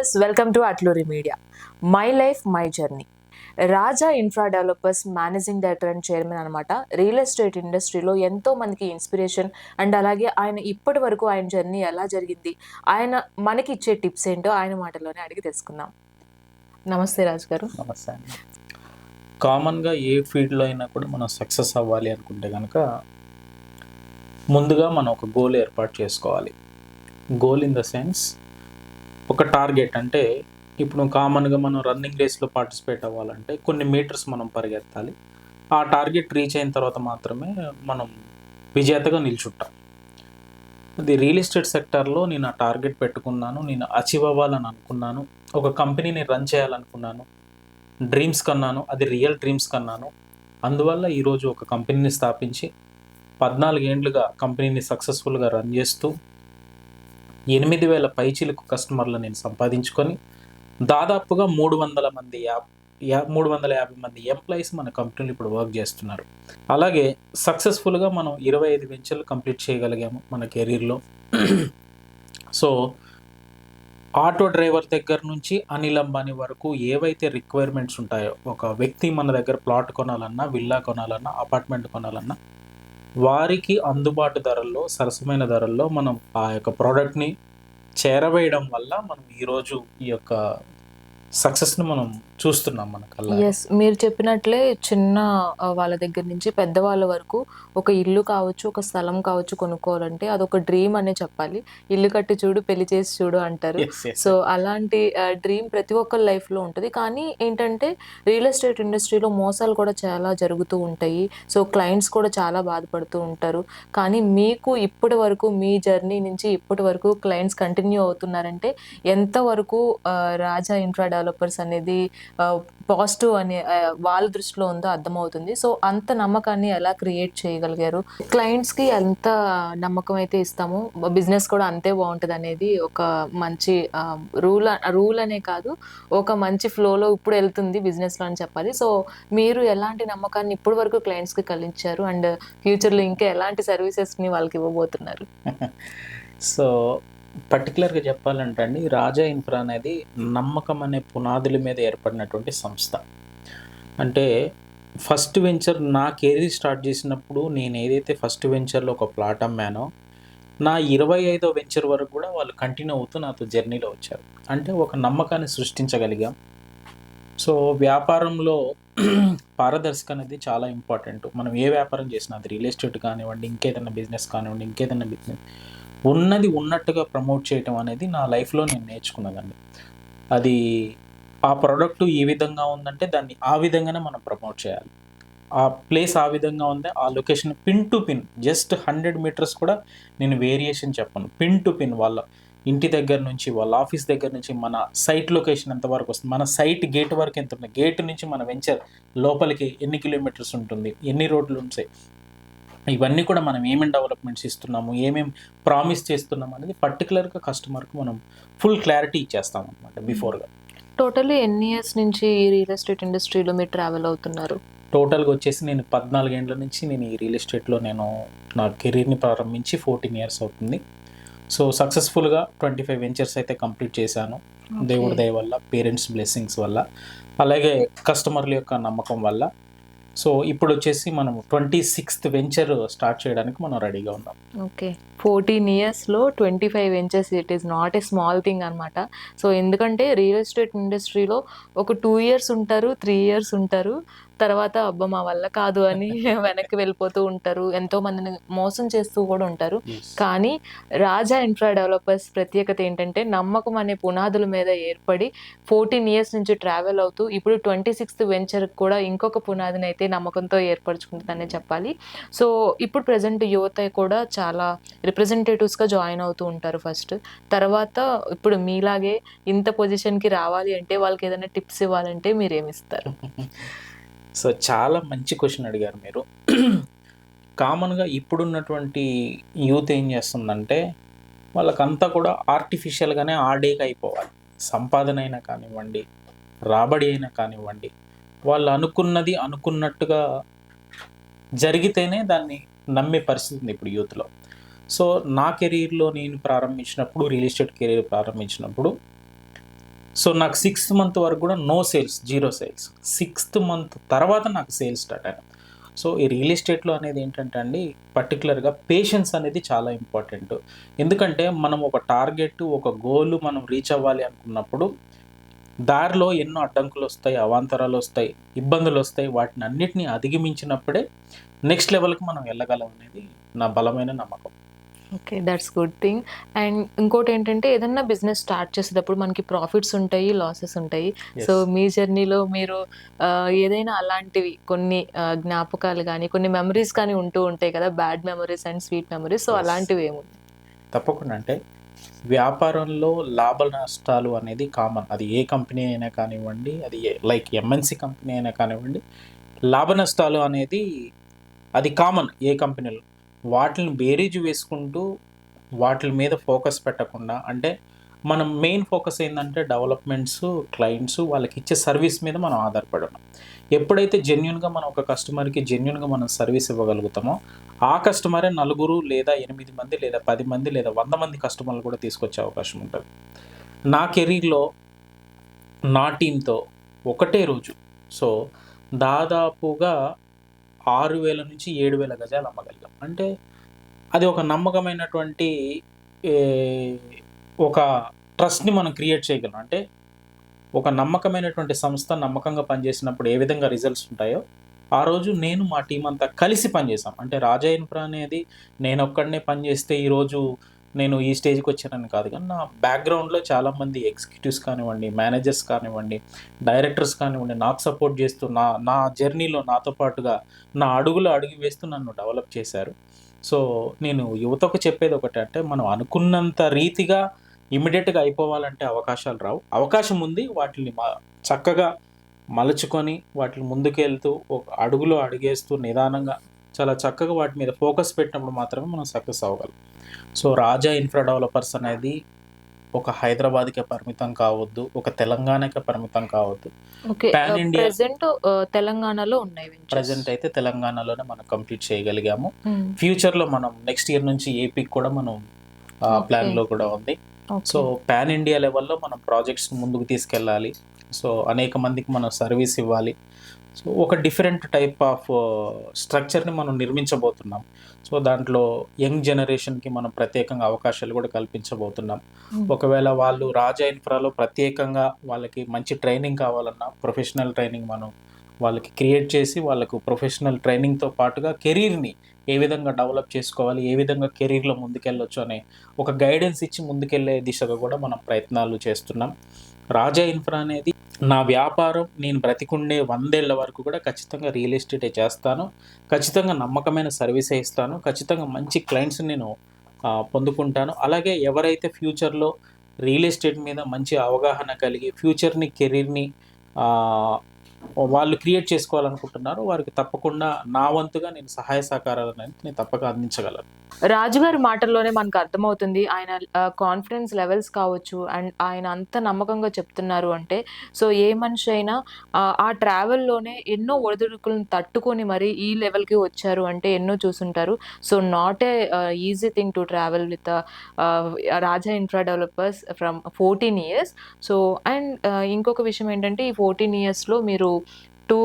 Viewers, welcome to Atluri media. My life my journey. Raja infra developers managing director and chairman అనమాట. Real estate ఇండస్ట్రీలో ఎంతో మందికి inspiration and అలాగే ఆయన ఇప్పటి వరకు ఆయన జర్నీ ఎలా జరిగింది, ఆయన మనకి ఇచ్చే టిప్స్ ఏంటో ఆయన మాటల్లోనే అడిగి తెలుసుకుందాం. నమస్తే రాజు గారు. నమస్తే అండి. కామన్గా ఏ ఫీల్డ్లో అయినా కూడా మనం సక్సెస్ అవ్వాలి అనుకుంటే కనుక ముందుగా మనం ఒక గోల్ ఏర్పాటు చేసుకోవాలి. గోల్ ఇన్ ద సెన్స్ ఒక టార్గెట్. అంటే ఇప్పుడు కామన్గా మనం రన్నింగ్ రేస్లో పార్టిసిపేట్ అవ్వాలంటే కొన్ని మీటర్స్ మనం పరిగెత్తాలి. ఆ టార్గెట్ రీచ్ అయిన తర్వాత మాత్రమే మనం విజేతగా నిల్చుంటాం. అది రియల్ ఎస్టేట్ సెక్టార్లో నేను ఆ టార్గెట్ పెట్టుకున్నాను, నేను అచీవ్ అవ్వాలని అనుకున్నాను, ఒక కంపెనీని రన్ చేయాలనుకున్నాను, డ్రీమ్స్ కన్నాను, అది రియల్ డ్రీమ్స్ కన్నాను. అందువల్ల ఈరోజు ఒక కంపెనీని స్థాపించి 14 ఏండ్లుగా కంపెనీని సక్సెస్ఫుల్గా రన్ చేస్తూ 8,000 పైచీలకు కస్టమర్లు నేను సంపాదించుకొని దాదాపుగా 350 మంది ఎంప్లాయీస్ మన కంపెనీలు ఇప్పుడు వర్క్ చేస్తున్నారు. అలాగే సక్సెస్ఫుల్గా మనం 25 వెంచర్లు కంప్లీట్ చేయగలిగాము మన కెరీర్లో. సో ఆటో డ్రైవర్ దగ్గర నుంచి అనిల్ అంబానీ వరకు ఏవైతే రిక్వైర్మెంట్స్ ఉంటాయో, ఒక వ్యక్తి మన దగ్గర ప్లాట్ కొనాలన్నా, విల్లా కొనాలన్నా, అపార్ట్మెంట్ కొనాలన్నా వారికి అందుబాటు ధరల్లో, సరసమైన ధరల్లో మనం ఆ యొక్క ప్రోడక్ట్ని చేరవేయడం వల్ల మనం ఈరోజు ఈ యొక్క సక్సెస్ని మనం చూస్తున్నాం మన కల్లా. ఎస్, మీరు చెప్పినట్లే చిన్న వాళ్ళ దగ్గర నుంచి పెద్దవాళ్ళ వరకు ఒక ఇల్లు కావచ్చు, ఒక స్థలం కావచ్చు కొనుక్కోవాలంటే అదొక డ్రీమ్ అనే చెప్పాలి. ఇల్లు కట్టి చూడు, పెళ్లి చేసి చూడు అంటారు. సో అలాంటి డ్రీమ్ ప్రతి ఒక్కరి లైఫ్లో ఉంటుంది. కానీ ఏంటంటే రియల్ ఎస్టేట్ ఇండస్ట్రీలో మోసాలు కూడా చాలా జరుగుతూ ఉంటాయి. సో క్లయింట్స్ కూడా చాలా బాధపడుతూ ఉంటారు. కానీ మీకు ఇప్పటి వరకు మీ జర్నీ నుంచి ఇప్పటి వరకు క్లయింట్స్ కంటిన్యూ అవుతున్నారంటే ఎంతవరకు రాజా ఇన్ఫ్రా డెవలపర్స్ అనేది పాజిటివ్ అని వాళ్ళ దృష్టిలో ఉందో అర్థమవుతుంది. సో అంత నమ్మకాన్ని ఎలా క్రియేట్ చేయగలిగారు, క్లయింట్స్కి ఎంత నమ్మకం అయితే ఇస్తామో బిజినెస్ కూడా అంతే బాగుంటుంది అనేది ఒక మంచి రూల్ అనే కాదు, ఒక మంచి ఫ్లోలో ఇప్పుడు వెళ్తుంది బిజినెస్లో అని చెప్పాలి. సో మీరు ఎలాంటి నమ్మకాన్ని ఇప్పటి వరకు క్లయింట్స్కి కలిగించారు అండ్ ఫ్యూచర్లో ఇంకా ఎలాంటి సర్వీసెస్ని వాళ్ళకి ఇవ్వబోతున్నారు? సో పర్టికులర్గా చెప్పాలంటే అండి, రాజా ఇన్ఫ్రా అనేది నమ్మకం అనే పునాదుల మీద ఏర్పడినటువంటి సంస్థ. అంటే ఫస్ట్ వెంచర్ నా కెరీర్ స్టార్ట్ చేసినప్పుడు నేను ఏదైతే ఫస్ట్ వెంచర్లో ఒక ప్లాట్ అమ్మానో, నా 25వ వెంచర్ వరకు కూడా వాళ్ళు కంటిన్యూ అవుతూ నాతో జర్నీలో వచ్చారు. అంటే ఒక నమ్మకాన్ని సృష్టించగలిగాం. సో వ్యాపారంలో పారదర్శక అనేది చాలా ఇంపార్టెంట్. మనం ఏ వ్యాపారం చేసినా, అది రియల్ ఎస్టేట్ కానివ్వండి, ఇంకేదైనా బిజినెస్ కానివ్వండి, ఇంకేదైనా బిజినెస్ ఉన్నది ఉన్నట్టుగా ప్రమోట్ చేయటం అనేది నా లైఫ్లో నేను నేర్చుకున్నదండి. అది ఆ ప్రోడక్ట్ ఈ విధంగా ఉందంటే దాన్ని ఆ విధంగానే మనం ప్రమోట్ చేయాలి. ఆ ప్లేస్ ఆ విధంగా ఉంది, ఆ location pin to pin, just 100 meters కూడా నేను వేరియేషన్ చెప్పను. పిన్ టు పిన్ వాళ్ళ ఇంటి దగ్గర నుంచి, వాళ్ళ ఆఫీస్ దగ్గర నుంచి మన సైట్ లొకేషన్ ఎంతవరకు వస్తుంది, మన సైట్ గేట్ వరకు ఎంత ఉంటుంది, గేట్ నుంచి మన వెంచర్ లోపలికి ఎన్ని కిలోమీటర్స్ ఉంటుంది, ఎన్ని రోడ్లు ఉంటాయి, ఇవన్నీ కూడా మనం ఏమేమి డెవలప్మెంట్స్ ఇస్తున్నాము, ఏమేమి ప్రామిస్ చేస్తున్నాము అనేది పర్టికులర్గా కస్టమర్కి మనం ఫుల్ క్లారిటీ ఇచ్చేస్తాం అనమాట బిఫోర్గా. టోటల్లీ ఎన్ని ఇయర్స్ నుంచి ఈ రియల్ ఎస్టేట్ ఇండస్ట్రీలో మీరు ట్రావెల్ అవుతున్నారు? టోటల్గా వచ్చేసి నేను 14 ఏండ్ల నుంచి నేను ఈ రియల్ ఎస్టేట్లో నేను నా కెరీర్ని ప్రారంభించి 14 ఇయర్స్ అవుతుంది. సో సక్సెస్ఫుల్గా 25 వెంచర్స్ అయితే కంప్లీట్ చేశాను. దేవుడి దయ వల్ల, పేరెంట్స్ బ్లెస్సింగ్స్ వల్ల, అలాగే కస్టమర్ల యొక్క నమ్మకం వల్ల. సో ఇప్పుడు వచ్చేసి మనం 26th వెంచర్ స్టార్ట్ చేయడానికి మనం రెడీగా ఉన్నాం. ఓకే, 14 ఇయర్స్లో 25 ventures, it is not a small thing అనమాట. సో ఎందుకంటే రియల్ ఎస్టేట్ ఇండస్ట్రీలో ఒక 2 ఇయర్స్ ఉంటారు, 3 ఇయర్స్ ఉంటారు, తర్వాత అబ్బా మా వల్ల కాదు అని వెనక్కి వెళ్ళిపోతూ ఉంటారు, ఎంతో మందిని మోసం చేస్తూ కూడా ఉంటారు. కానీ రాజా ఇన్ఫ్రా డెవలపర్స్ ప్రత్యేకత ఏంటంటే నమ్మకం అనే పునాదుల మీద ఏర్పడి 14 ఇయర్స్ నుంచి ట్రావెల్ అవుతూ ఇప్పుడు 26th వెంచర్ కూడా ఇంకొక పునాదిని అయితే నమ్మకంతో ఏర్పరచుకుంటుందనే చెప్పాలి. సో ఇప్పుడు ప్రజెంట్ యువత కూడా చాలా రిప్రజెంటేటివ్స్గా జాయిన్ అవుతూ ఉంటారు ఫస్ట్. తర్వాత ఇప్పుడు మీలాగే ఇంత పొజిషన్కి రావాలి అంటే వాళ్ళకి ఏదైనా టిప్స్ ఇవ్వాలంటే మీరు ఏమిస్తారు? సో చాలా మంచి క్వశ్చన్ అడిగారు మీరు. కామన్గా ఇప్పుడున్నటువంటి యూత్ ఏం చేస్తుందంటే వాళ్ళకంతా కూడా ఆర్టిఫిషియల్గానే ఆడేగా అయిపోవాలి. సంపాదన అయినా కానివ్వండి, రాబడి అయినా కానివ్వండి, వాళ్ళు అనుకున్నది అనుకున్నట్టుగా జరిగితేనే దాన్ని నమ్మే పరిస్థితి ఉంది ఇప్పుడు యూత్లో. సో నా కెరీర్లో నేను ప్రారంభించినప్పుడు, రియల్ ఎస్టేట్ కెరీర్ ప్రారంభించినప్పుడు సో నాకు 6th మంత్ వరకు కూడా no sales, zero sales. 6th month తర్వాత నాకు సేల్స్ స్టార్ట్ అయినాయి. సో ఈ రియల్ ఎస్టేట్లో అనేది ఏంటంటే అండి, పర్టికులర్గా పేషెన్స్ అనేది చాలా ఇంపార్టెంట్. ఎందుకంటే మనం ఒక టార్గెట్, ఒక గోల్ మనం రీచ్ అవ్వాలి అనుకున్నప్పుడు దారిలో ఎన్నో అడ్డంకులు వస్తాయి, అవాంతరాలు వస్తాయి, ఇబ్బందులు వస్తాయి. వాటిని అన్నిటిని అధిగమించినప్పుడే నెక్స్ట్ లెవెల్కి మనం వెళ్ళగలం అనేది నా బలమైన నమ్మకం. Okay. That's good thing. And ఇంకోటేంటంటే ఏదన్నా బిజినెస్ స్టార్ట్ చేసేటప్పుడు మనకి ప్రాఫిట్స్ ఉంటాయి, లాసెస్ ఉంటాయి. So, yes. మీ జర్నీలో మీరు ఏదైనా అలాంటివి కొన్ని జ్ఞాపకాలు గానీ, కొన్ని మెమరీస్ కానీ ఉంటూ ఉంటాయి కదా! Bad memories and sweet memories. So, yes. అలాంటివేమున్నాయి? తప్పకుండా. అంటే వ్యాపారంలో లాభ నష్టాలు అనేది కామన్. అది ఏ కంపెనీ అయినా కానివ్వండి, అది లైక్ ఎంఎన్‌సి కంపెనీ అయినా కానివ్వండి, లాభ నష్టాలు అనేది అది కామన్ ఏ కంపెనీలో. వాటిని బేరీజు వేసుకుంటూ వాటిల మీద ఫోకస్ పెట్టకుండా, అంటే మనం మెయిన్ ఫోకస్ ఏందంటే డెవలప్‌మెంట్స్, క్లయింట్స్ వాళ్ళకి ఇచ్చే సర్వీస్ మీద మనం ఆధారపడి ఉన్నాం. ఎప్పుడైతే జెన్యూన్‌గా మనం ఒక కస్టమర్‌కి జెన్యూన్‌గా మనం సర్వీస్ ఇవ్వగలుగుతామో, ఆ కస్టమరే నలుగురు లేదా 8 మంది లేదా 10 మంది లేదా 100 మంది కస్టమర్లు కూడా తీసుకొచ్చే అవకాశం ఉంటది. నా కెరీర్‌లో నా టీమ్‌తో ఒకటే రోజు సో దాదాపుగా 6,000 నుంచి 7,000 గజాలు అమ్మగలిగాం. అంటే అది ఒక నమ్మకమైనటువంటి ఏ ఒక ట్రస్ట్‌ని మనం క్రియేట్ చేయగలం. అంటే ఒక నమ్మకమైనటువంటి సంస్థ నమ్మకంగా పనిచేసినప్పుడు ఏ విధంగా రిజల్ట్స్ ఉంటాయో, ఆ రోజు నేను మా టీమ్ అంతా కలిసి పనిచేసాం. అంటే రాజా ఇన్ఫ్రా అనేది నేనొక్కడినే పనిచేస్తే ఈరోజు నేను ఈ స్టేజ్‌కి వచ్చానని కాదు గానీ, నా బ్యాక్‌గ్రౌండ్‌లో చాలామంది ఎగ్జిక్యూటివ్స్ కానివ్వండి, మేనేజర్స్ కానివ్వండి, డైరెక్టర్స్ కానివ్వండి, నాకు సపోర్ట్ చేస్తూ నా నా జర్నీలో నాతో పాటుగా నా అడుగులో అడుగు వేస్తూ నన్ను డెవలప్ చేశారు. సో, నేను యువతకు చెప్పేది ఒకటే, అంటే మనం అనుకున్నంత రీతిగా ఇమ్మీడియేట్‌గా అయిపోవాలంటే అవకాశాలు రావు. అవకాశం ఉంది. వాటిని చక్కగా మలుచుకొని వాటిని ముందుకెళ్తూ ఒక అడుగులో అడుగేస్తూ నిదానంగా చాలా చక్కగా వాటి మీద ఫోకస్ పెట్టినప్పుడు మాత్రమే మనం సక్సెస్ అవ్వగలం. సో, రాజా ఇన్ఫ్రా డెవలపర్స్ అనేది ఒక హైదరాబాద్‌కే పరిమితం కావద్దు. ఒక తెలంగాణకే పరిమితం కావద్దు. ఓకే. పాన్ ఇండియా ప్రెజెంట్ తెలంగాణలో ఉన్నాయి వెంచర్స్. ప్రెజెంట్ అయితే తెలంగాణలోనే మనం కంప్లీట్ చేయగలిగాము. హ్మ్. ఫ్యూచర్‌లో మనం నెక్స్ట్ ఇయర్ నుంచి ఏపీకి కూడా మనం ఓకే. ప్లాన్‌లో కూడా ఉంది. So, okay. పాన్ ఇండియా లెవెల్‌లో మనం ప్రాజెక్ట్స్ ముందుకు తీసుకెళ్ళాలి. సో, అనేక మందికి మనం సర్వీస్ ఇవ్వాలి. సో, ఒక డిఫరెంట్ టైప్ ఆఫ్ స్ట్రక్చర్‌ని మనం నిర్మించబోతున్నాం. సో, దాంట్లో యంగ్ జనరేషన్‌కి మనం ప్రత్యేకంగా అవకాశాలు కూడా కల్పించబోతున్నాం. హ్మ్. ఒకవేళ వాళ్ళు రాజా ఇన్ఫ్రాలో ప్రత్యేకంగా వాళ్ళకి మంచి ట్రైనింగ్ కావాలన్నా, ప్రొఫెషనల్ ట్రైనింగ్ మనం వాళ్ళకి క్రియేట్ చేసి, వాళ్ళకు ప్రొఫెషనల్ ట్రైనింగ్‌తో పాటుగా కెరీర్‌ని ఏ విధంగా డెవలప్ చేసుకోవాలి, ఏ విధంగా కెరీర్‌లో ముందుకెళ్ళొచ్చు అనే ఒక గైడెన్స్ ఇచ్చి ముందుకెళ్ళే దిశగా కూడా మనం ప్రయత్నాలు చేస్తున్నాం. రాజా ఇన్ఫ్రా అనేది నా వ్యాపారం, నేను బ్రతికుండే 100 ఏళ్ల వరకు కూడా ఖచ్చితంగా రియల్ ఎస్టేటే చేస్తాను. ఖచ్చితంగా నమ్మకమైన సర్వీసే ఇస్తాను. ఖచ్చితంగా మంచి క్లయింట్స్‌ని నేను పొందుకుంటాను. అలాగే ఎవరైతే ఫ్యూచర్‌లో రియల్ ఎస్టేట్ మీద మంచి అవగాహన కలిగి ఫ్యూచర్‌ని, కెరీర్‌ని ఆహ్, వాళ్ళు క్రియేట్ చేసుకోవాలనుకుంటున్నారో వారికి తప్పకుండా నా వంతుగా నేను సహాయ సహకారాలనేది నేను తప్పక అందించగలను. రాజుగారి మాటల్లోనే మనకు అర్థమవుతుంది. ఆయన కాన్ఫిడెన్స్ లెవెల్స్ కావచ్చు అండ్ ఆయన అంత నమ్మకంగా చెప్తున్నారు అంటే, సో ఏ మనిషి అయినా ఆ ట్రావెల్‌లోనే ఎన్నో ఒడిదుడుకులను తట్టుకొని మరి ఈ లెవెల్‌కి వచ్చారు అంటే ఎన్నో చూసుంటారు. So not a easy thing to travel with Raja infra developers from 14 years. So and ఇంకొక విషయం ఏంటంటే ఈ 14 ఇయర్స్‌లో మీరు 2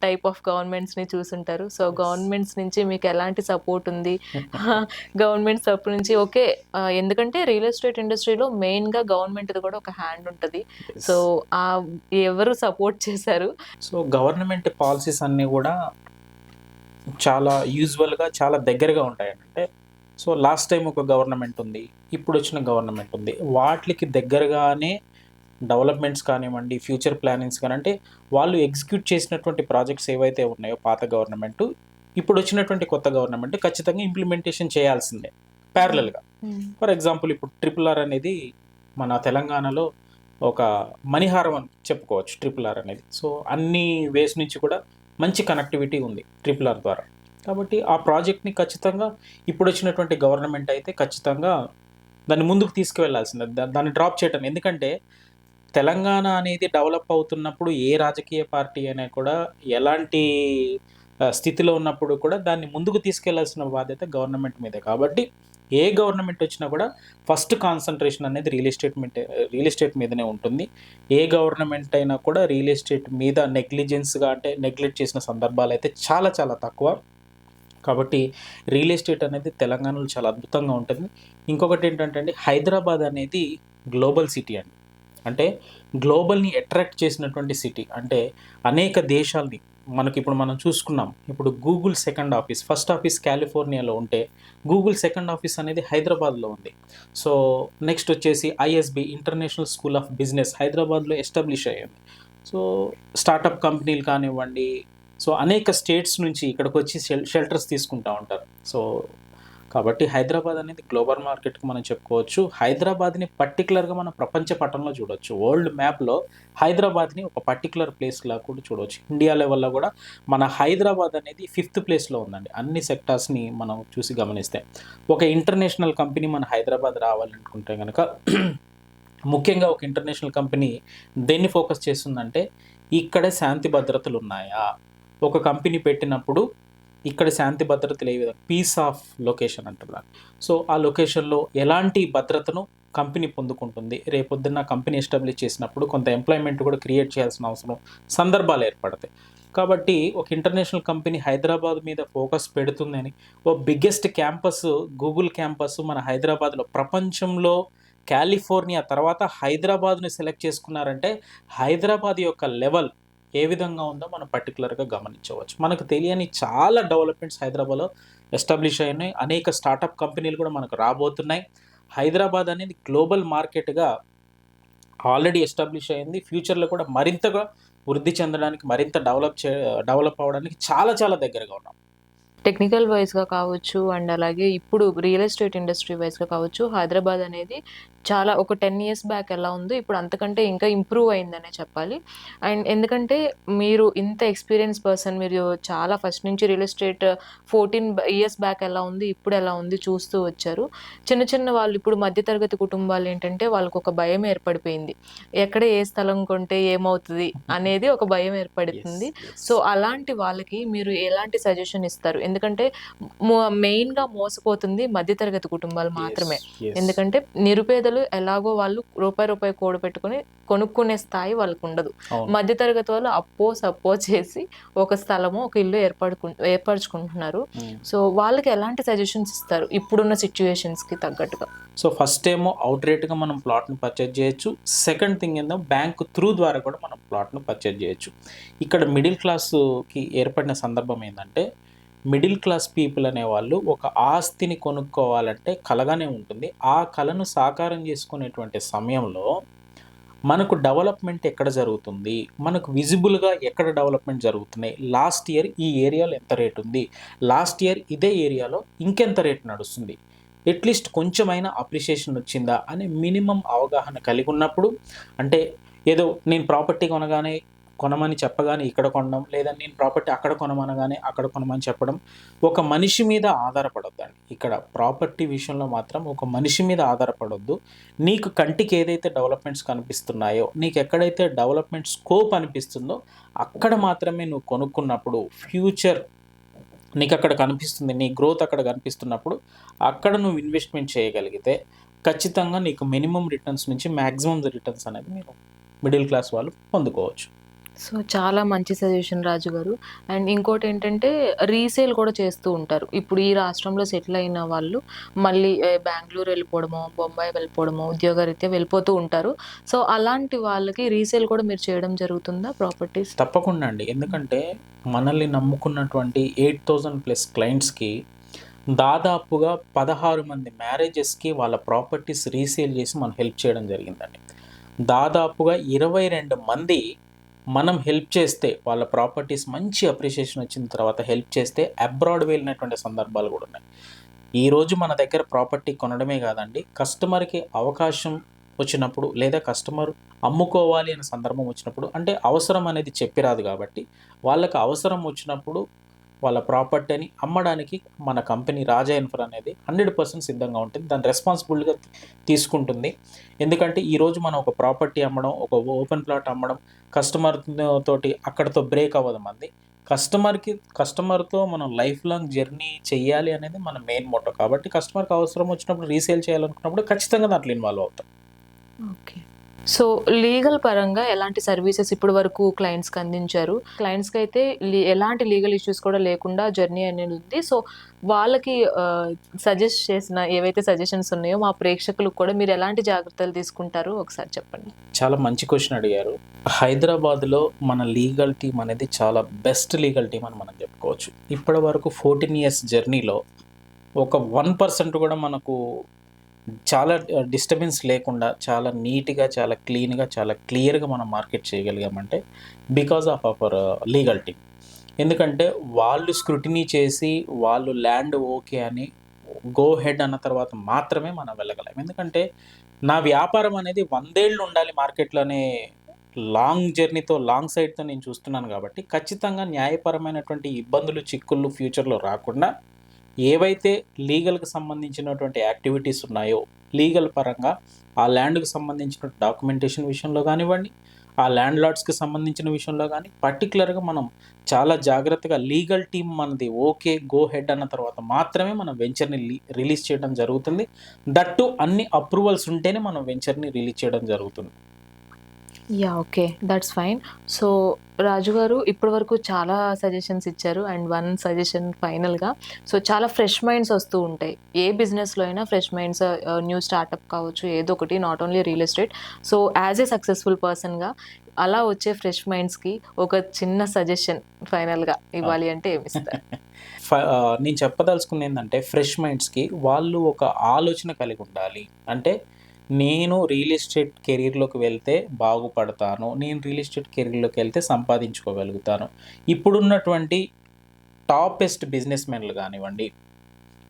టైప్ ఆఫ్ గవర్నమెంట్స్‌ని చూసుంటారు. So yes. గవర్నమెంట్స్ నుంచి మీకు ఎలాంటి సపోర్ట్ ఉంది? గవర్నమెంట్ తరపు నుంచి ఓకే. ఎందుకంటే రియల్ ఎస్టేట్ ఇండస్ట్రీలో మెయిన్‌గా గవర్నమెంట్‌ది కూడా ఒక హ్యాండ్ ఉంటది. యెస్. సో, ఎవరు సపోర్ట్ చేశారు? సో, గవర్నమెంట్ పాలిసీస్ అన్నీ గూడా చాలా యూజువల్‌గా చాలా దగ్గరగా ఉంటాయండి. అంటే సో, లాస్ట్ టైమ్ ఒక గవర్నమెంట్ ఉంది. ఇప్పుడొచ్చిన గవర్నమెంట్ ఉంది. వాటిలికి దగ్గరగానే డెవలప్‌మెంట్స్ కానివ్వండి, ఫ్యూచర్ ప్లానింగ్స్ కానీ, అంటే వాళ్ళు ఎగ్జిక్యూట్ చేసినటువంటి ప్రాజెక్ట్స్ ఏవైతే ఉన్నాయో పాత గవర్నమెంటు, ఇప్పుడొచ్చినటువంటి కొత్త గవర్నమెంట్ ఖచ్చితంగా ఇంప్లిమెంటేషన్ చేయాల్సిందే ప్యారలెల్‌గా. ఫర్ ఎగ్జాంపుల్ ఇప్పుడు ట్రిపుల్ ఆర్ అనేది మన తెలంగాణలో ఒక మణిహారం అని చెప్పుకోవచ్చు ట్రిపుల్ ఆర్ అనేది. సో, అన్ని వేస్ నుంచి కూడా మంచి కనెక్టివిటీ ఉంది ట్రిపుల్ ఆర్ ద్వారా. కాబట్టి ఆ ప్రాజెక్ట్‌ని ఖచ్చితంగా ఇప్పుడొచ్చినటువంటి గవర్నమెంట్ అయితే ఖచ్చితంగా దాన్ని ముందుకు తీసుకువెళ్ళాల్సిందే. దాన్ని డ్రాప్ చేయటం. ఎందుకంటే తెలంగాణ అనేది డెవలప్ అవుతున్నప్పుడు ఏ రాజకీయ పార్టీ అయినా కూడా ఎలాంటి స్థితిలో ఉన్నప్పుడు కూడా దాన్ని ముందుకు తీసుకెళ్లాల్సిన బాధ్యత గవర్నమెంట్ మీదే. కాబట్టి ఏ గవర్నమెంట్ వచ్చినా కూడా ఫస్ట్ కాన్సంట్రేషన్ అనేది రియల్ ఎస్టేట్ మీదనే ఉంటుంది. ఏ గవర్నమెంట్ అయినా కూడా రియల్ ఎస్టేట్ మీద నెగ్లిజెన్స్గా అంటే నెగ్లెక్ట్ చేసిన సందర్భాలు అయితే చాలా చాలా తక్కువ. కాబట్టి రియల్ ఎస్టేట్ అనేది తెలంగాణలో చాలా అద్భుతంగా ఉంటుంది. ఇంకొకటి ఏంటంటే అండి, హైదరాబాద్ అనేది గ్లోబల్ సిటీ అండి. అంటే గ్లోబల్ని అట్రాక్ట్ చేసినటువంటి సిటీ. అంటే అనేక దేశాల్ని ఇప్పుడు మనం చూసుకున్నాం. ఇప్పుడు Google second office, first office కాలిఫోర్నియాలో ఉంటే గూగుల్ సెకండ్ ఆఫీస్ అనేది హైదరాబాద్లో ఉంది. సో నెక్స్ట్ వచ్చేసి ISB, international school of business, హైదరాబాద్లో ఎస్టాబ్లిష్ అయ్యింది. సో స్టార్టప్ కంపెనీలు కానివ్వండి, సో అనేక స్టేట్స్ నుంచి ఇక్కడికి వచ్చి షెల్టర్స్ తీసుకుంటూ ఉంటారు. సో కాబట్టి హైదరాబాద్ అనేది గ్లోబల్ మార్కెట్కి మనం చెప్పుకోవచ్చు. హైదరాబాద్ని పర్టికులర్గా మనం ప్రపంచ పటంలో చూడవచ్చు. వరల్డ్ మ్యాప్లో హైదరాబాద్ని ఒక పర్టికులర్ ప్లేస్లా కూడా చూడవచ్చు. ఇండియా లెవెల్లో కూడా మన హైదరాబాద్ అనేది 5th ప్లేస్లో ఉందండి అన్ని సెక్టార్స్ని మనం చూసి గమనిస్తే. ఒక ఇంటర్నేషనల్ కంపెనీ మన హైదరాబాద్ రావాలనుకుంటే కనుక ముఖ్యంగా ఒక ఇంటర్నేషనల్ కంపెనీ దేన్ని ఫోకస్ చేస్తుందంటే, ఇక్కడ శాంతి భద్రతలు ఉన్నాయా? ఒక కంపెనీ పెట్టినప్పుడు ఇక్కడ శాంతి భద్రతలు ఏ విధంగా, పీస్ ఆఫ్ లొకేషన్ అంటున్నారు. సో ఆ లొకేషన్లో ఎలాంటి భద్రతను కంపెనీ పొందుకుంటుంది, రేపొద్దున్న కంపెనీ ఎస్టాబ్లిష్ చేసినప్పుడు కొంత ఎంప్లాయ్మెంట్ కూడా క్రియేట్ చేయాల్సిన అవసరం సందర్భాలు ఏర్పడతాయి. కాబట్టి ఒక ఇంటర్నేషనల్ కంపెనీ హైదరాబాద్ మీద ఫోకస్ పెడుతుందని, ఓ బిగ్గెస్ట్ క్యాంపస్ గూగుల్ క్యాంపస్ మన హైదరాబాద్లో, ప్రపంచంలో కాలిఫోర్నియా తర్వాత హైదరాబాద్ని సెలెక్ట్ చేసుకున్నారంటే హైదరాబాద్ యొక్క లెవెల్ ఏ విధంగా ఉందో మనం పర్టికులర్గా గమనించవచ్చు. మనకు తెలియని చాలా డెవలప్మెంట్స్ హైదరాబాద్లో ఎస్టాబ్లిష్ అయినాయి. అనేక స్టార్టప్ కంపెనీలు కూడా మనకు రాబోతున్నాయి. హైదరాబాద్ అనేది గ్లోబల్ మార్కెట్గా ఆల్రెడీ ఎస్టాబ్లిష్ అయింది. ఫ్యూచర్లో కూడా మరింతగా వృద్ధి చెందడానికి, మరింత డెవలప్ అవ్వడానికి చాలా చాలా దగ్గరగా ఉన్నాం. టెక్నికల్ వైజ్‌గా కావచ్చు అండ్ అలాగే ఇప్పుడు రియల్ ఎస్టేట్ ఇండస్ట్రీ వైజ్‌గా కావచ్చు, హైదరాబాద్ అనేది చాలా ఒక 10 ఇయర్స్ బ్యాక్ ఎలా ఉందో ఇప్పుడు అంతకంటే ఇంకా ఇంప్రూవ్ అయిందనే చెప్పాలి. అండ్ ఎందుకంటే మీరు ఇంత ఎక్స్‌పీరియన్స్ పర్సన్, మీరు చాలా ఫస్ట్ నుంచి రియల్ ఎస్టేట్ 14 ఇయర్స్ బ్యాక్ ఎలా ఉంది, ఇప్పుడు ఎలా ఉంది చూస్తూ వచ్చారు. చిన్న చిన్న వాళ్ళు ఇప్పుడు మధ్య తరగతి కుటుంబాలు ఏంటంటే వాళ్ళకొక భయం ఏర్పడిపోయింది. ఎక్కడ ఏ స్థలం కొంటే ఏమవుతది అనేది ఒక భయం ఏర్పడుతుంది. సో అలాంటి వాళ్ళకి మీరు ఎలాంటి సజెషన్ ఇస్తారు? ఎందుకంటే మెయిన్‌గా మోసపోతుంది మధ్య తరగతి కుటుంబాలు మాత్రమే. ఎందుకంటే నిరుపేదలు ఎలాగో వాళ్ళు రూపాయి కూడబెట్టుకొని కొనుక్కునే స్థాయి వాళ్ళకుండదు. మధ్య తరగతి వాళ్ళు సప్పో చేసి ఒక స్థలము, ఒక ఇల్లు ఏర్పరచుకుంటున్నారు. సో వాళ్ళకి ఎలాంటి సజెషన్స్ ఇస్తారు ఇప్పుడున్న సిచ్యువేషన్స్‌కి తగ్గట్టుగా? సో ఫస్ట్ ఏమో అవుట్ రేట్గా మనం ప్లాట్ని పర్చేజ్ చేయొచ్చు. సెకండ్ థింగ్ ఏందో బ్యాంక్ త్రూ ద్వారా కూడా మనం ప్లాట్ను పర్చేజ్ చేయొచ్చు. ఇక్కడ మిడిల్ క్లాస్కి ఏర్పడిన సందర్భం ఏంటంటే, మిడిల్ క్లాస్ పీపుల్ అనేవాళ్ళు ఒక ఆస్తిని కొనుక్కోవాలంటే కలగానే ఉంటుంది. ఆ కలను సాకారం చేసుకునేటువంటి సమయంలో మనకు డెవలప్మెంట్ ఎక్కడ జరుగుతుంది, మనకు విజిబుల్గా ఎక్కడ డెవలప్మెంట్ జరుగుతున్నాయి, లాస్ట్ ఇయర్ ఈ ఏరియాలో ఎంత రేట్ ఉంది, లాస్ట్ ఇయర్ ఇదే ఏరియాలో ఇంకెంత రేట్ నడుస్తుంది, అట్లీస్ట్ కొంచెమైనా అప్రిషియేషన్ వచ్చిందా అనే మినిమం అవగాహన కలిగి ఉన్నప్పుడు, అంటే ఏదో నేను ప్రాపర్టీ కొనమని చెప్పగానే ఇక్కడ కొనడం, లేదా నేను ప్రాపర్టీ అక్కడ కొనమనగానే అక్కడ కొనమని చెప్పడం, ఒక మనిషి మీద ఆధారపడొద్దండి. ఇక్కడ ప్రాపర్టీ విషయంలో మాత్రం ఒక మనిషి మీద ఆధారపడొద్దు. నీకు కంటికి ఏదైతే డెవలప్మెంట్స్ కనిపిస్తున్నాయో, నీకు ఎక్కడైతే డెవలప్మెంట్ స్కోప్ అనిపిస్తుందో అక్కడ మాత్రమే నువ్వు కొనుక్కున్నప్పుడు ఫ్యూచర్ నీకు అక్కడ కనిపిస్తుంది, నీ గ్రోత్ అక్కడ కనిపిస్తున్నప్పుడు అక్కడ నువ్వు ఇన్వెస్ట్మెంట్ చేయగలిగితే ఖచ్చితంగా నీకు మినిమం రిటర్న్స్ నుంచి మ్యాక్సిమం రిటర్న్స్ అనేది మీరు మిడిల్ క్లాస్ వాళ్ళు పొందుకోవచ్చు. సో చాలా మంచి సజెషన్ రాజు గారు. అండ్ ఇంకోటి ఏంటంటే రీసేల్ కూడా చేస్తూ ఉంటారు. ఇప్పుడు ఈ రాష్ట్రంలో సెటిల్ అయిన వాళ్ళు మళ్ళీ బెంగుళూరు వెళ్ళిపోవడమో, బొంబాయి వెళ్ళిపోవడమో, ఉద్యోగరీత్యా వెళ్ళిపోతూ ఉంటారు. సో అలాంటి వాళ్ళకి రీసేల్ కూడా మీరు చేయడం జరుగుతుందా ప్రాపర్టీస్? తప్పకుండా అండి. ఎందుకంటే మనల్ని నమ్ముకున్నటువంటి 8,000+ క్లయింట్స్కి దాదాపుగా 16 మంది మ్యారేజెస్కి వాళ్ళ ప్రాపర్టీస్ రీసేల్ చేసి మనం హెల్ప్ చేయడం జరిగిందండి. దాదాపుగా 22 మంది మనం హెల్ప్ చేస్తే, వాళ్ళ ప్రాపర్టీస్ మంచి అప్రిషియేషన్ వచ్చిన తర్వాత హెల్ప్ చేస్తే అబ్రాడ్ వెళ్ళినటువంటి సందర్భాలు కూడా ఉన్నాయి. ఈరోజు మన దగ్గర ప్రాపర్టీ కొనడమే కాదండి, కస్టమర్కి అవకాశం వచ్చినప్పుడు, లేదా కస్టమర్ అమ్ముకోవాలి అనే సందర్భం వచ్చినప్పుడు, అంటే అవసరం అనేది చెప్పిరాదు కాబట్టి వాళ్ళకి అవసరం వచ్చినప్పుడు వాళ్ళ ప్రాపర్టీని అమ్మడానికి మన కంపెనీ రాజా ఇన్ఫ్రా అనేది 100% సిద్ధంగా ఉంటుంది. దాని రెస్పాన్సిబిలిటీగా తీసుకుంటుంది. ఎందుకంటే ఈరోజు మనం ఒక ప్రాపర్టీ అమ్మడం, ఒక ఓపెన్ ప్లాట్ అమ్మడం కస్టమర్ తోటి అక్కడితో బ్రేక్ అవ్వదు. మంది కస్టమర్తో మనం లైఫ్ లాంగ్ జర్నీ చెయ్యాలి అనేది మన మెయిన్ మోటో. కాబట్టి కస్టమర్కి అవసరం వచ్చినప్పుడు రీసేల్ చేయాలనుకున్నప్పుడు ఖచ్చితంగా దాంట్లో ఇన్వాల్వ్ అవుతాం. ఓకే. సో, లీగల్ పరంగా ఎలాంటి సర్వీసెస్ ఇప్పటి వరకు క్లయింట్స్‌కి అందించారు? క్లయింట్స్‌కైతే ఎలాంటి లీగల్ ఇష్యూస్ కూడా లేకుండా జర్నీ అనేది ఉంది. సో, వాళ్ళకి సజెస్ట్ చేసిన ఏవైతే సజెషన్స్ ఉన్నాయో మా ప్రేక్షకులకు కూడా మీరు ఎలాంటి జాగ్రత్తలు తీసుకుంటారో ఒకసారి చెప్పండి? చాలా మంచి క్వెషన్ అడిగారు. హైదరాబాద్‌లో మన లీగల్ టీమ్ అనేది చాలా బెస్ట్ లీగల్ టీమ్ అని మనం చెప్పుకోవచ్చు. ఇప్పటి వరకు 14 ఇయర్స్ జర్నీలో ఒక 1% కూడా మనకు చాలా డిస్టర్బెన్స్ లేకుండా చాలా నీట్‌గా, చాలా క్లీన్‌గా, చాలా క్లియర్‌గా మనం మార్కెట్ చేయగలిగామంటే because of our legal team. ఎందుకంటే వాళ్ళు స్క్రూటినీ చేసి వాళ్ళు ల్యాండ్ ఓకే అని గో హెడ్ అన్న తర్వాత మాత్రమే మనం వెళ్ళగలం. ఎందుకంటే నా వ్యాపారం అనేది 100 ఏళ్ళు ఉండాలి మార్కెట్‌లో అనే లాంగ్ జర్నీతో, లాంగ్ సైడ్‌తో నేను చూస్తున్నాను కాబట్టి ఖచ్చితంగా న్యాయపరమైనటువంటి ఇబ్బందులు, చిక్కులు ఫ్యూచర్‌లో రాకుండా ఏవైతే లీగల్‌కి సంబంధించినటువంటి యాక్టివిటీస్ ఉన్నాయో, లీగల్ పరంగా ఆ ల్యాండ్‌కి సంబంధించిన డాక్యుమెంటేషన్ విషయంలో గానివ్వండి, ఆ ల్యాండ్ లార్డ్స్‌కి సంబంధించిన విషయంలో గానీ, పర్టిక్యులర్‌గా మనం చాలా జాగ్రత్తగా లీగల్ టీమ్ మనది ఓకే, గో హెడ్ అన్న తర్వాత మాత్రమే మనం వెంచర్‌ని రిలీజ్ చేయడం జరుగుతుంది. దట్ టూ అన్ని అప్రూవల్స్ ఉంటేనే మనం వెంచర్‌ని రిలీజ్ చేయడం జరుగుతుంది. Yeah! Okay. That's fine. So, Raju garu ఇప్పటివరకు చాలా సజెషన్స్ ఇచ్చారు. అండ్ వన్ సజెషన్ ఫైనల్‌గా. సో, చాలా ఫ్రెష్ మైండ్స్ వస్తూ ఉంటాయి. ఏ బిజినెస్‌లో అయినా ఫ్రెష్ మైండ్స్ న్యూ స్టార్టప్ కావచ్చు, ఏదో ఒకటి not only real estate. So, as a successful పర్సన్‌గా అలా వచ్చే ఫ్రెష్ మైండ్స్‌కి ఒక చిన్న సజెషన్ ఫైనల్‌గా ఇవ్వాలి అంటే ఏమిస్తారు? నేను చెప్పదలుచుకుందేందంటే ఫ్రెష్ మైండ్స్‌కి వాళ్ళు ఒక ఆలోచన కలిగి ఉండాలి. అంటే నేను రియల్ ఎస్టేట్ కెరీర్‌లోకి వెళ్తే బాగుపడతాను. నేను రియల్ ఎస్టేట్ కెరీర్‌లోకి వెళ్తే సంపాదించుకోగలుగుతాను. ఇప్పుడున్నటువంటి టాపెస్ట్ బిజినెస్ మెన్‌లు గానివ్వండి,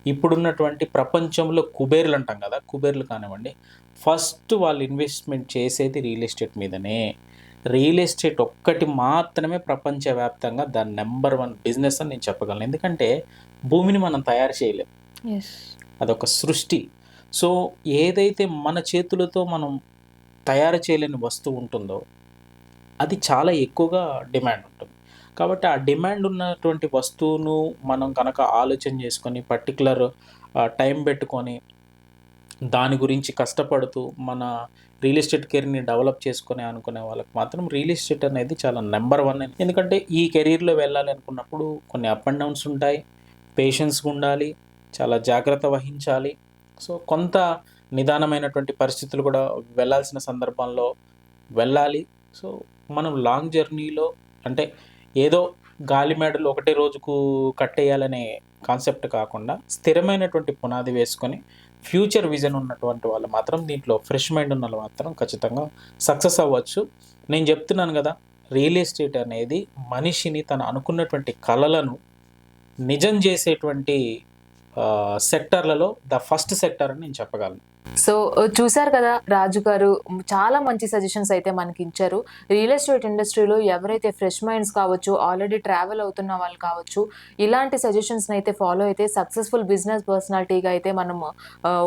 ఇప్పుడున్నటువంటి ప్రపంచంలో కుబేర్లు అంటాం కదా! కుబేర్లు కానివ్వండి, ఫస్ట్ వాళ్ళు ఇన్వెస్ట్‌మెంట్ చేసేది రియల్ ఎస్టేట్ మీదనే. రియల్ ఎస్టేట్ ఒక్కటి మాత్రమే ప్రపంచవ్యాప్తంగా ద నంబర్ 1 బిజినెస్ అని నేను చెప్పగలను. ఎందుకంటే భూమిని మనం తయారు చేయలేం. యెస్. అదొక సృష్టి. సో, ఏదైతే మన చేతులతో మనం తయారు చేయలేని వస్తువు ఉంటుందో, అది చాలా ఎక్కువగా డిమాండ్ ఉంటుంది. కాబట్టి ఆ డిమాండ్ ఉన్నటువంటి వస్తువును మనం గనక ఆలోచన చేసుకొని పర్టిక్యులర్ టైం పెట్టుకొని దాని గురించి కష్టపడుతూ మన రియల్ ఎస్టేట్ కెరీర్‌ని డెవలప్ చేసుకొని అనుకునే వాళ్ళకి మాత్రం రియల్ ఎస్టేట్ అనేది చాలా నంబర్ 1. ఎందుకంటే ఈ కెరీర్‌లో వెళ్ళాలి అనుకున్నప్పుడు కొన్ని అప్ అండ్ డౌన్స్ ఉంటాయి. పేషెన్స్‌గా ఉండాలి. చాలా జాగ్రత్త వహించాలి. సో, కొంత నిదానమైనటువంటి పరిస్థితులు కూడా వెళ్ళాల్సిన సందర్భంలో వెళ్ళాలి. సో, మనం లాంగ్ జర్నీలో అంటే ఏదో గాలిమేడలు ఒకటే రోజుకు కట్టేయాలనే కాన్సెప్ట్ కాకుండా స్థిరమైనటువంటి పునాది వేసుకొని ఫ్యూచర్ విజన్ ఉన్నటువంటి వాళ్ళు మాత్రం దీంట్లో ఫ్రెష్ మైండ్ ఉన్నోళ్ళు మాత్రం ఖచ్చితంగా సక్సెస్ అవ్వచ్చు. నేను చెప్తున్నాను గదా! రియల్ ఎస్టేట్ అనేది మనిషిని తను అనుకున్నటువంటి కలలను నిజం జేసేటువంటి సెక్టార్‌లలో ద ఫస్ట్ సెక్టార్ అని నేను చెప్పగలను. సో, చూసారు కదా! రాజు గారు చాలా మంచి సజెషన్స్ అయితే మనకిచ్చారు. రియల్ ఎస్టేట్ ఇండస్ట్రీలో ఎవరైతే ఫ్రెష్ మైండ్స్ కావచ్చు, ఆల్రెడీ ట్రావెల్ అవుతున్న వాళ్ళు కావచ్చు, ఇలాంటి సజెషన్స్‌ని అయితే ఫాలో అయితే సక్సెస్‌ఫుల్ బిజినెస్ పర్సనాలిటీగా అయితే మనం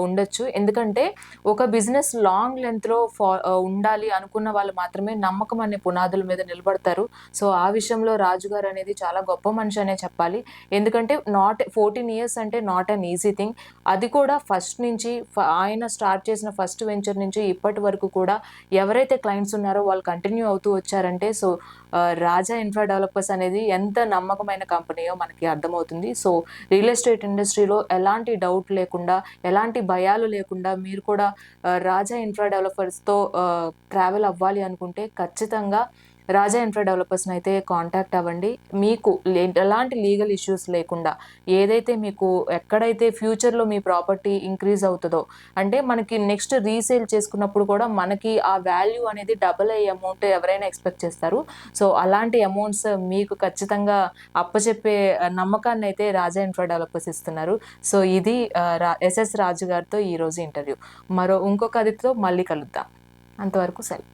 ఉండొచ్చు. ఎందుకంటే ఒక బిజినెస్ లాంగ్ లెంగ్త్‌లో ఉండాలి అనుకున్న వాళ్ళు మాత్రమే నమ్మకం అనే పునాదుల మీద నిలబడతారు. సో, ఆ విషయంలో రాజు గారు అనేది చాలా గొప్ప మనిషి అనే చెప్పాలి. ఎందుకంటే 14 ఇయర్స్ అంటే నాట్ అన్ ఈజీ థింగ్. అది కూడా ఫస్ట్ నుంచి ఆయన స్టార్ట్ చేసిన ఫస్ట్ వెంచర్ నుంచి ఇప్పటి వరకు కూడా ఎవరైతే క్లయింట్స్ ఉన్నారో వాళ్ళు కంటిన్యూ అవుతూ వచ్చారంటే సో, రాజా ఇన్ఫ్రా డెవలపర్స్ అనేది ఎంత నమ్మకమైన కంపెనీయో మనకి అర్థమవుతుంది. సో, రియల్ ఎస్టేట్ ఇండస్ట్రీలో ఎలాంటి డౌట్ లేకుండా, ఎలాంటి భయాలు లేకుండా మీరు కూడా రాజా ఇన్ఫ్రా డెవలపర్స్‌తో ట్రావెల్ అవ్వాలి అనుకుంటే ఖచ్చితంగా రాజా ఇన్ఫ్రా డెవలపర్స్‌ని అయితే కాంటాక్ట్ అవ్వండి. మీకు ఎలాంటి లీగల్ ఇష్యూస్ లేకుండా ఏదైతే మీకు ఎక్కడైతే ఫ్యూచర్‌లో మీ ప్రాపర్టీ ఇంక్రీజ్ అవుతదో, అంటే మనకి నెక్స్ట్ రీసేల్ చేసుకున్నప్పుడు కూడా మనకి ఆ వాల్యూ అనేది డబుల్ అయ్యే అమౌంట్ ఎవరైనా ఎక్స్‌పెక్ట్ చేస్తారు. సో, అలాంటి అమౌంట్స్ మీకు ఖచ్చితంగా అప్పచెప్పే నమ్మకాన్ని అయితే రాజా ఇన్ఫ్రా డెవలపర్స్ ఇస్తున్నారు. సో, ఇది ఎస్ఎస్ రాజు గారితో ఈరోజు ఇంటర్వ్యూ. ఇంకొక అతిథితో మళ్ళీ కలుద్దాం. అంతవరకు సెలవు.